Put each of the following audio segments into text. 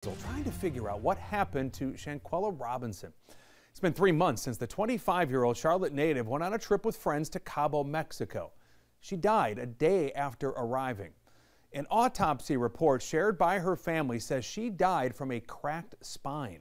Trying to figure out what happened to Shanquella Robinson. It's been 3 months since the 25-year-old Charlotte native went on a trip with friends to Cabo, Mexico. She died a day after arriving. An autopsy report shared by her family says she died from a cracked spine.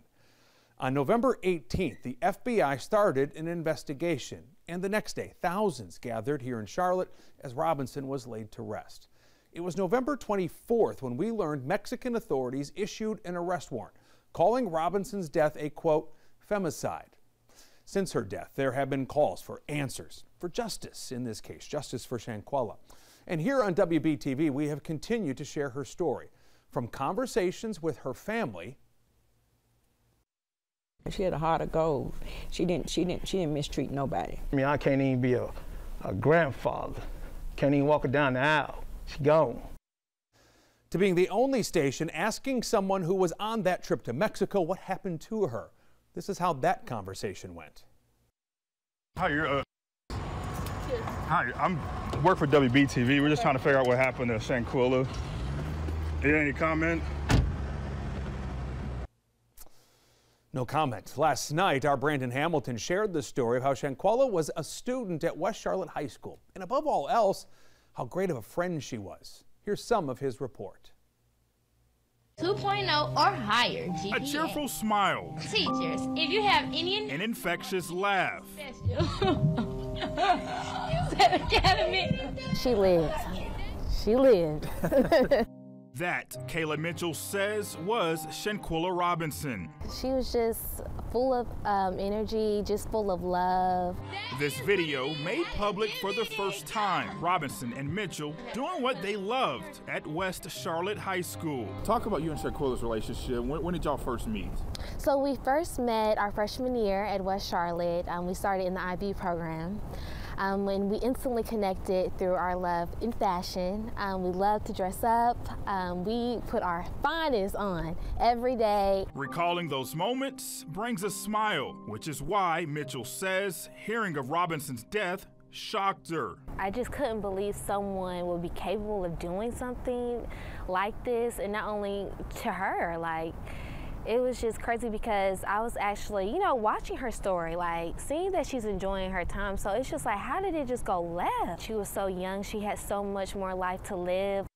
On November 18th, the FBI started an investigation, and the next day, thousands gathered here in Charlotte as Robinson was laid to rest. It was November 24th when we learned Mexican authorities issued an arrest warrant, calling Robinson's death a, quote, femicide. Since her death, there have been calls for answers, for justice in this case, justice for Shanquella. And here on WBTV, we have continued to share her story, from conversations with her family. She had a heart of gold. She didn't mistreat nobody. I mean, I can't even be a grandfather. Can't even walk her down the aisle. She gone. To being the only station asking someone who was on that trip to Mexico what happened to her. This is how that conversation went. Hi, I'm work for WBTV. We're just trying to figure out what happened to Shanquella. Any comment? No comment. Last night, our Brandon Hamilton shared the story of how Shanquella was a student at West Charlotte High School, and above all else, how great of a friend she was. Here's some of his report. 2.0 or higher GPA. A cheerful smile. Teachers, if you have any... An infectious laugh. You said academy. She lived. She lived. That, Kayla Mitchell says, was Shanquella Robinson. She was just full of energy, just full of love. This video made public for the first time. Robinson and Mitchell doing what they loved at West Charlotte High School. Talk about you and Shanquella's relationship. When did y'all first meet? So we first met our freshman year at West Charlotte. We started in the IB program. And we instantly connected through our love in fashion. We love to dress up. We put our finest on every day. Recalling those moments brings a smile, which is why Mitchell says hearing of Robinson's death shocked her. I just couldn't believe someone would be capable of doing something like this, and not only to her, like, it was just crazy because I was actually, watching her story, like seeing that she's enjoying her time. So it's just like, how did it just go left? She was so young. She had so much more life to live.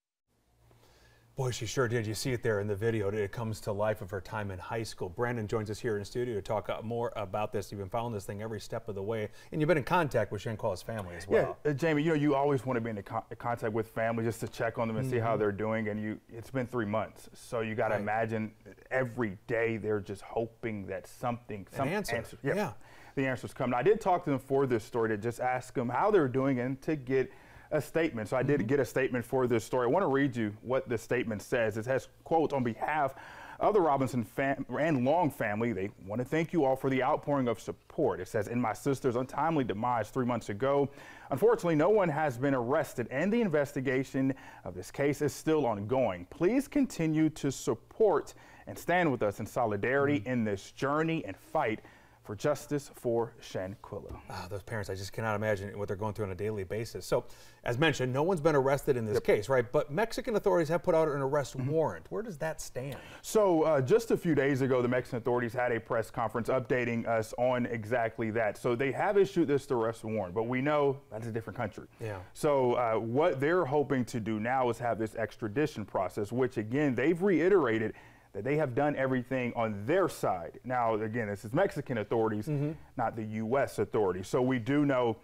Boy, she sure did. You see it there in the video. It comes to life of her time in high school. Brandon joins us here in the studio to talk more about this. You've been following this thing every step of the way, and you've been in contact with Shanquella's family as well. Yeah, Jamie, you always want to be in contact with family just to check on them and see how they're doing. And it's been 3 months, so you got to imagine every day they're just hoping that some answer. Yeah, the answer's coming. I did talk to them for this story to just ask them how they're doing and to get a statement. So I did get a statement for this story. I want to read you what the statement says. It has, quote, on behalf of the Robinson and Long family, they want to thank you all for the outpouring of support. It says, in my sister's untimely demise 3 months ago, unfortunately, no one has been arrested and the investigation of this case is still ongoing. Please continue to support and stand with us in solidarity in this journey and fight for justice for Shanquella. Those parents, I just cannot imagine what they're going through on a daily basis. So, as mentioned, no one's been arrested in this case, right? But Mexican authorities have put out an arrest warrant. Where does that stand? So, just a few days ago, the Mexican authorities had a press conference updating us on exactly that. So, they have issued this arrest warrant, but we know that's a different country. Yeah. So, what they're hoping to do now is have this extradition process, which, again, they've reiterated that they have done everything on their side. Now, again, this is Mexican authorities, not the U.S. authorities. So we do know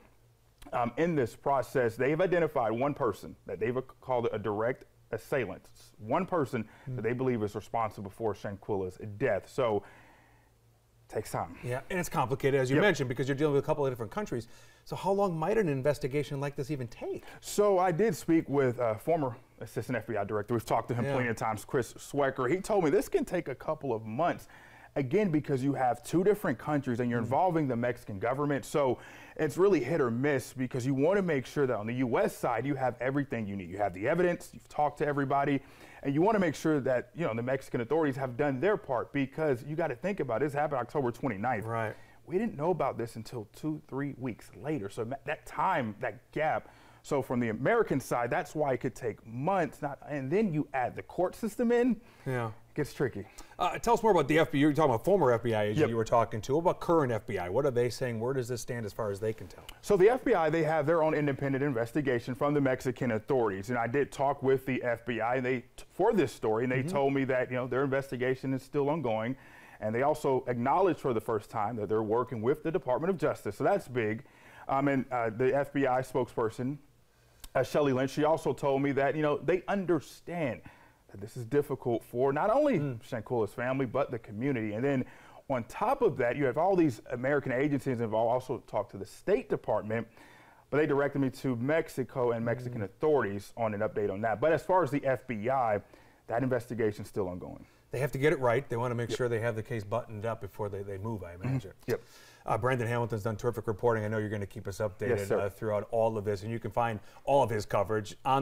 in this process, they've identified one person that they've called a direct assailant. It's one person that they believe is responsible for Shanquella's death. So it takes time. Yeah, and it's complicated, as you mentioned, because you're dealing with a couple of different countries. So how long might an investigation like this even take? So I did speak with a former assistant FBI director. We've talked to him plenty of times, Chris Swecker. He told me this can take a couple of months, again, because you have two different countries and you're involving the Mexican government. So it's really hit or miss because you want to make sure that on the U.S. side, you have everything you need. You have the evidence, you've talked to everybody, and you want to make sure that, the Mexican authorities have done their part, because you got to think about it. This happened October 29th. Right. We didn't know about this until 2-3 weeks later. So that time, that gap So from the American side, that's why it could take months. And then you add the court system in. Yeah, it gets tricky. Tell us more about the FBI. You were talking about former FBI agent Yep. you were talking to. What about current FBI? What are they saying? Where does this stand as far as they can tell? So the FBI, they have their own independent investigation from the Mexican authorities. And I did talk with the FBI for this story, and they told me that their investigation is still ongoing. And they also acknowledged for the first time that they're working with the Department of Justice. So that's big. And the FBI spokesperson, Shelley Lynch, she also told me that, they understand that this is difficult for not only Shanquella's family, but the community. And then on top of that, you have all these American agencies involved. Also talked to the State Department, but they directed me to Mexico and Mexican authorities on an update on that. But as far as the FBI, that investigation is still ongoing. They have to get it right. They want to make sure they have the case buttoned up before they move, I imagine. Yep. Brandon Hamilton's done terrific reporting. I know you're going to keep us updated Yes, sir. throughout all of this, and you can find all of his coverage on